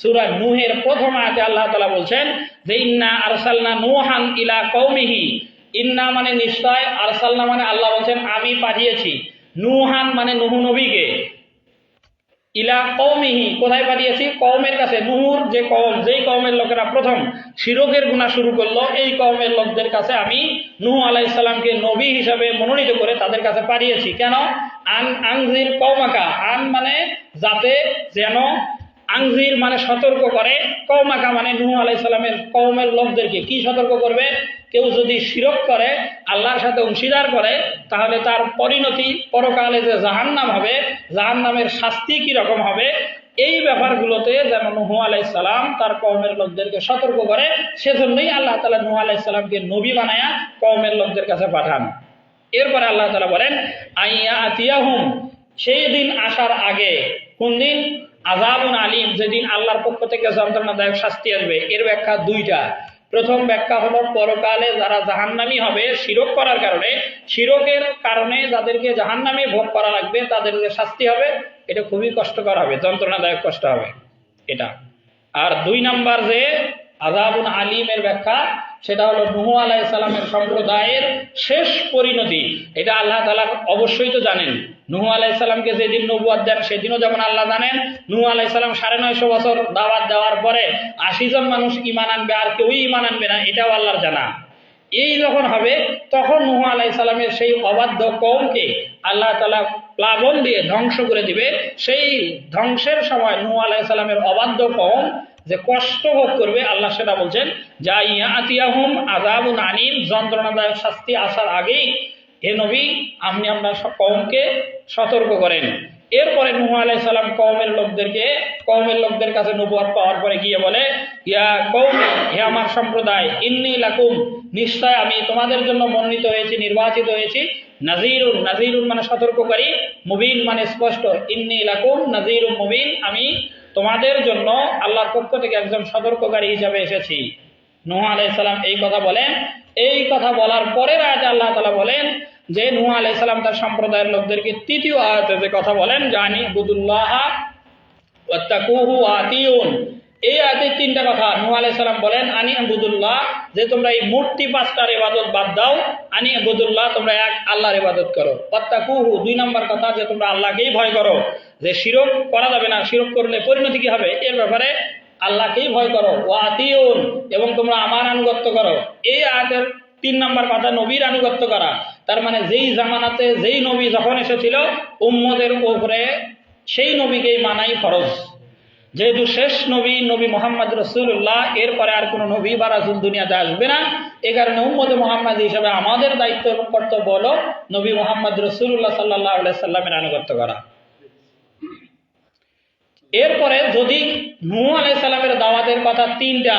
সূরা নূহের প্রথম আয়াতে আল্লাহ তাআলা বলছেন যে ইন্না আরসালনা নূহান ইলা কওমিহি, ইন্না মানে নিশ্চয়, আরসালনা মানে আল্লাহ বলছেন আমি পাঠিয়েছি, নূহান মানে নূহ নবীকে, ইলা কওমিহি কোথায় পাঠিয়েছি? কওমের কাছে। নূহর যে কওম, যেই কওমের লোকেরা প্রথম শিরকের গুনাহ শুরু করলো, এই কওমের লোকদের কাছে আমি নূহ আলাইহিস সালামকে নবী হিসাবে মনোনীত করে তাদের কাছে পাঠিয়েছি। কেন? আনজির কওমাকা, আন মানে যাতে, যেন, আনজির মানে সতর্ক করে, কওমাকা মানে নূহ আলাইহিস সালামের কওমের লোকদেরকে। কি সতর্ক করবে? কেউ যদি শিরক করে, আল্লাহর সাথে অংশীদার করে, তাহলে তার পরিণতি পরকালে যে জাহান্নাম হবে, জাহান্নামের শাস্তি কি রকম হবে, এই ব্যাপারগুলোতে যেন নূহ আলাইহিস সালাম তার কওমের লোকদেরকে সতর্ক করে। সেজন্যই আল্লাহ তাআলা নূহ আলাইহিস সালামকে নবী বানায়া কওমের লোকদের কাছে পাঠান। এরপরে আল্লাহ তাআলা বলেন আইয়া আতিয়াহুম, সেই দিন আসার আগে। কোন দিন? আযাবুন আলীম, যেদিন আল্লাহর পক্ষ থেকে যন্ত্রণাদায়ক শাস্তি আসবে। এর ব্যাখ্যা দুইটা। প্রথম ব্যাখ্যা হলো পরকালে যারা জাহান্নামী হবে শিরক করার কারণে, শিরকের কারণে যাদেরকে জাহান্নামে ভোগ করা লাগবে, তাদের যে শাস্তি হবে এটা খুবই কষ্টকর হবে, যন্ত্রণাদায়ক কষ্ট হবে এটা। আর দুই নাম্বার যে আযাবুন আলীমের ব্যাখ্যা, সেটা হলো নূহ আলাইহিস সালামের সম্প্রদায়ের শেষ পরিণতি। এটা আল্লাহ তাআলা অবশ্যই তো জানেন। নূহ আলাইহিস সালামকে যেদিন নবুয়ত দেন সেদিনও যেমন আল্লাহ জানেন, নূহ আলাইহিস সালাম 950 বছর দাওয়াত দেওয়ার পরে 80 জন মানুষ ঈমান আনবে, আর কেউই ঈমান আনবে না, এটাও আল্লাহর জানা। এই যখন হবে তখন নূহ আলাইহিস সালামের সেই অবাধ্য কওমকে আল্লাহ তাআলা প্লাবন দিয়ে ধ্বংস করে দিবে। সেই ধ্বংসের সময় নূহ আলাইহিস সালামের অবাধ্য কওম যে কষ্ট ভোগ করবে, আল্লাহ সেটা বলছেন যা ইয়াতিয়াহুম আযাবুন আলীম, যন্ত্রণাদায়ক শাস্তি আসার আগেই হে নবী আপনি আপনার কওমকে সতর্ক করেন। এরপরে নূহ আলাইহিস সালাম কওমের লোকদের কাছে নবুয়ত পাওয়ার পরে গিয়ে বলে ইয়া কওমি, হে আমার সম্প্রদায়, ইন্নী লাকুম, নিশ্চয় আমি তোমাদের জন্য মনোনীত হয়েছি, নির্বাচিত হয়েছি, নাযীরুন, নাযীরুন মানে সতর্ককারী, মুবিন মানে স্পষ্ট, ইন্নী লাকুম নাযীরুম মুবিন, আমি তোমাদের জন্য আল্লাহর পক্ষ থেকে একজন সতর্ককারী হিসাবে এসেছি। নূহ আলাইহিস সালাম এই কথা বলেন। এই কথা বলার পরের আয়াতে আল্লাহ তাআলা বলেন যে নূহ আলাইহিস সালাম তার সম্প্রদায়ের লোকদেরকে তৃতীয় আয়াতে যে কথা বলেন জানি বুদুল্লাহ ওয়াত্তাকুহু আতিউন, এই আয়াতে তিনটা কথা। নূহ আলাইহিস সালাম বলেন আনি আবুদুল্লাহ, যে তোমরা এই মূর্তি পাঁচটার ইবাদত বাদ দাও, আনি আবুদুল্লাহ, তোমরা এক আল্লাহর ইবাদত করো। ওয়াত্তাকুহু, দুই নাম্বার কথা যে তোমরা আল্লাহকেই ভয় করো, যে শিরক করা যাবে না, শিরক করলে পরিণতি কি হবে এর ব্যাপারে আল্লাহকেই ভয় করো। ওয়া আতিউন, এবং তোমরা আমার আনুগত্য করো। এই আয়াতের তিন নাম্বার কথা নবীর আনুগত্য করা। তার মানে যেই জামানাতে যেই নবী যখন এসেছিল উম্মতের উপরে সেই নবীকেই মানাই ফরজ। যেহেতু শেষ নবী নবী মুহাম্মদ রাসূলুল্লাহ, এরপরে আর কোনো নবী বা রাসূল দুনিয়াতে আসবে না। এই কারণে উম্মতে মুহাম্মদ হিসেবে আমাদের দায়িত্ব এবং কর্তব্য হলো নবী মুহাম্মদ রাসূলুল্লাহ সাল্লাল্লাহু আলাইহি সাল্লামের আনুগত্য করা। এরপরে যদি নূহ আলাইহিস সালামের দাওয়াতের কথা তিনটা,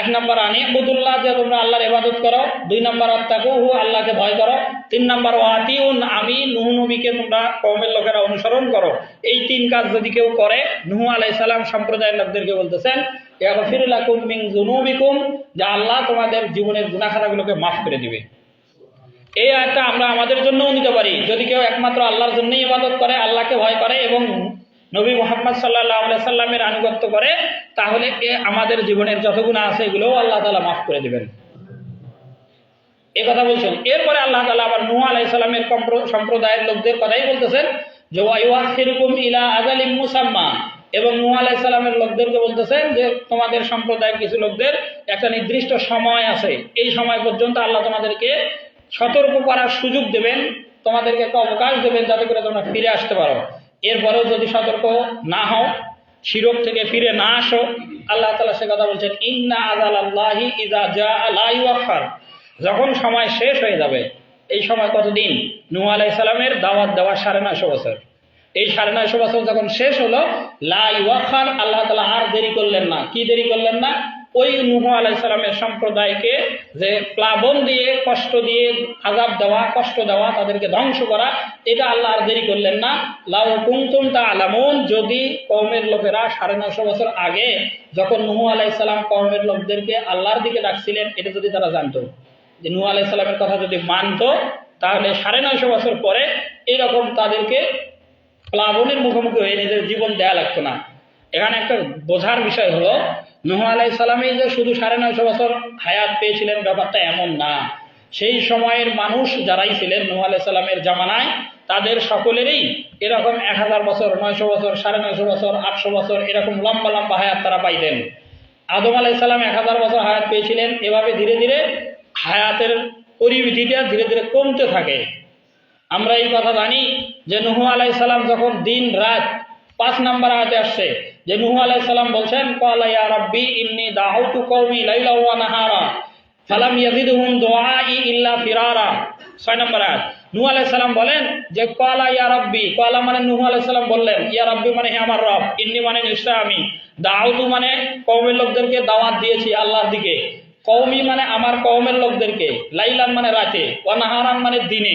এক নম্বর আনি আবুদুল্লাহ, যে তোমরা আল্লাহর ইবাদত করো, দুই নম্বর ওয়াত্তাকুহু, আল্লাহকে ভয় করো, তিন নম্বর ওয়াতিউন, আমি নূহ নবীকে তোমরা কওমের লোকেরা অনুসরণ করো। এই তিন কাজ যদি কেউ করে, নূহ আলাইহিস সালাম সম্প্রদায়ের লোকদেরকে বলতেছেন ইয়াগফির লাকুম মিন যুনুবিকুম, যে আল্লাহ তোমাদের জীবনের গুনাহ খাতাগুলোকে মাফ করে দিবে। এই আয়াতটা আমরা আমাদের জন্যও নিতে পারি। যদি কেউ একমাত্র আল্লাহর জন্যই ইবাদত করে, আল্লাহকে ভয় করে এবং নবী মুহাম্মদ সাল্লাল্লাহু আলাইহি সাল্লামের আনুগত্য করে, তাহলে আমাদের জীবনের যত গুনাহ আছে এগুলোও আল্লাহ তাআলা মাফ করে দিবেন। এই কথা বলছেন। এরপরে আল্লাহ তাআলা আবার নূহ আলাইহিস সালামের সম্প্রদায়ের লোকদের কথাই বলতেছেন যে ওয়াইওয়াখিরুকুম ইলা আজালিম মুসাম্মা, এবং নূহ আলাইহিস সালামের লোকদেরকে বলতেছেন যে তোমাদের সম্প্রদায়ের কিছু লোকদের একটা নির্দিষ্ট সময় আছে, এই সময় পর্যন্ত আল্লাহ তোমাদেরকে সতর্ক করার সুযোগ দেবেন, তোমাদেরকে একটা অবকাশ দেবেন যাতে করে তোমরা ফিরে আসতে পারো। এরপরেও যদি সতর্ক না হও, শিরক থেকে ফিরে না আসো, আল্লাহ তাআলা সে কথা বলছেন ইন্না আযালাল্লাহি ইযা জাআ লা ইউআখার, যখন সময় শেষ হয়ে যাবে। এই সময় কতদিন? নূহ আলাইহিস সালামের দাওয়াত দেওয়া 950 বছর। এই 950 বছর যখন শেষ হলো, লা ইউআখার, আল্লাহ তাআলা আর দেরি করলেন না। কি দেরি করলেন না? ওই নূহ আলাইহিস সালামের সম্প্রদায়কে যে প্লাবন দিয়ে, কষ্ট দিয়ে, আযাব দেওয়া, কষ্ট দেওয়া, তাদেরকে ধ্বংস করা, এটা আল্লাহ আর দেরি করলেন না। লাউ কুনতুম তা'লামুন, যদি কওমের লোকেরা 950 বছর আগে যখন নূহ আলাইহিস সালাম কওমের লোকদেরকে আল্লাহর দিকে ডাকছিলেন, এটা যদি তারা জানতো, যে নূহ আলাইহিস সালামের কথা যদি মানতো, তাহলে 950 বছর পরে এরকম তাদেরকে প্লাবনের মুখোমুখি হয়ে নিজের জীবন দেয়া লাগতো না। এখানে একটা বোঝার বিষয় হলো নূহ আলাইহিস সালামই যে শুধু 950 বছর হায়াত পেয়েছিলেন ব্যাপারটা এমন না। সেই সময়ের মানুষ যারাই ছিলেন নূহ আলাইহিস সালামের জামানায় তাদের সকলেরই এরকম 1000 বছর, 900 বছর, 950 বছর, 800 বছর এরকম লম্বা লম্বা হায়াত তারা পাইতেন। আদম আলাইহিস সালাম 1000 বছর হায়াত পেয়েছিলেন। এভাবে ধীরে ধীরে হায়াতের পরিবিধিটা ধীরে ধীরে কমতে থাকে। আমরা এই কথা জানি যে নূহ আলাইহিস সালাম যখন দিন রাত 5 নম্বর আয়াতে আসছে যে নূহ আলাইহিস সালাম বলছেন ক্বালা ইয়া রাব্বি ইন্নী দাউতু কওমি লাইলা ওয়া নাহারা ফালাম ইয়াজিদহুম দুআই ইল্লা ফিরারা। 6 নম্বর আয়াত নূহ আলাইহিস সালাম বলেন যে ক্বালা ইয়া রাব্বি, ক্বালা মানে নূহ আলাইহিস সালাম বললেন, ইয়া রাব্বি মানে হে আমার রব, ইন্নী মানে নিশ্চয় আমি, দাউতু মানে কওমের লোকদেরকে দাওয়াত দিয়েছি আল্লাহর দিকে, কওমি মানে আমার কওমের লোকদেরকে, লাইলান মানে রাতে, ওয়া নাহারান মানে দিনে।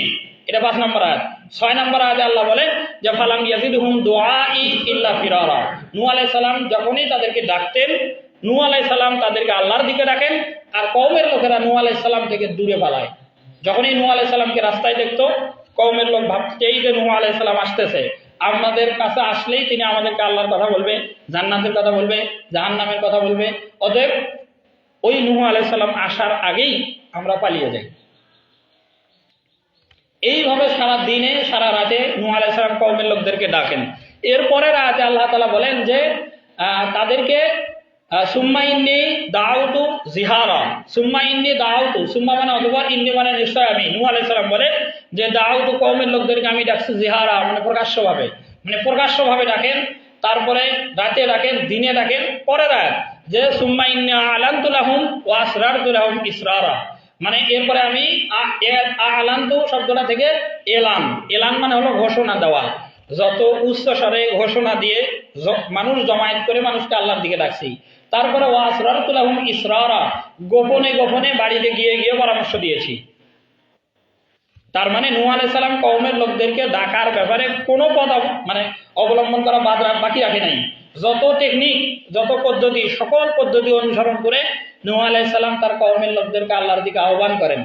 এটা 5 নম্বর আয়াত। 6 নম্বর আয়াতে আল্লাহ বলেন যে ফালাম ইয়াজিদহুম দুআই ইল্লা ফিরারা। নূহ আলাইহিস সালাম যখনই তাদেরকে ডাকতেন, নূহ আলাইহিস সালাম তাদেরকে আল্লাহর দিকে ডাকেন, আর কওমের লোকেরা নূহ আলাইহিস সালাম থেকে দূরে পালায়। যখনই নূহ আলাইহিস সালামকে রাস্তায় দেখতো, কওমের লোক ভাবতেই যে নূহ আলাইহিস সালাম আসতেছে, আমাদের কাছে আসলেই তিনি আমাদেরকে আল্লাহর কথা বলবে, জান্নাতের কথা বলবে, জাহান্নামের কথা বলবে। অতএব ওই নূহ আলাইহিস সালাম আসার আগেই আমরা পালিয়ে যাই। এইভাবে সারা দিনে সারা রাতে নূহ আলাইহিস সালাম কওমের লোকদেরকে ডাকেন। এরপরের আয়াতে আল্লাহ তাআলা বলেন যে তাদেরকে সুম্মা ইন্নী দাউতু জিহারা, সুম্মা ইন্নী দাউতু, সুম্মা মানে অথবা, ইন্নী মানে নিশ্চয় আমি। নূহ আলাইহিস সালাম বলে যে দাউতু কওমের লোকদেরকে আমি ডাকছি জিহারা মানে প্রকাশ্যভাবে, মানে প্রকাশ্যভাবে ডাকেন, তারপরে রাতে ডাকেন, দিনে ডাকেন। পরের আয়াত যে সুম্মা ইন্নী আলানতু লাহুম ওয়া আসরারতু লাহুম ইসরারা, মানে এরপরে আমি আলান্তু শব্দটা থেকে এলান, এলান মানে হলো ঘোষণা দেওয়া, যত উচ্চ স্বরে ঘোষণা দিয়ে মানুষ জমায়েত করে মানুষকে আল্লাহর দিকে ডাকছি। তারপরে ওয়া আসরারতু লাহুম ইসরারা, গোপনে গোপনে বাড়িতে গিয়ে গিয়ে পরামর্শ দিয়েছি। তার মানে নূহ আলাইহিস সালাম কওমের লোকদেরকে ডাকার ব্যাপারে কোনো পথ মানে অবলম্বন করা বাকি রাখে নাই। যত টেকনিক, যত পদ্ধতি, সকল পদ্ধতি অনুসরণ করে নূহ আলাইহিস সালাম তার কওমের লোকদেরকে আল্লাহর দিকে আহ্বান করেন।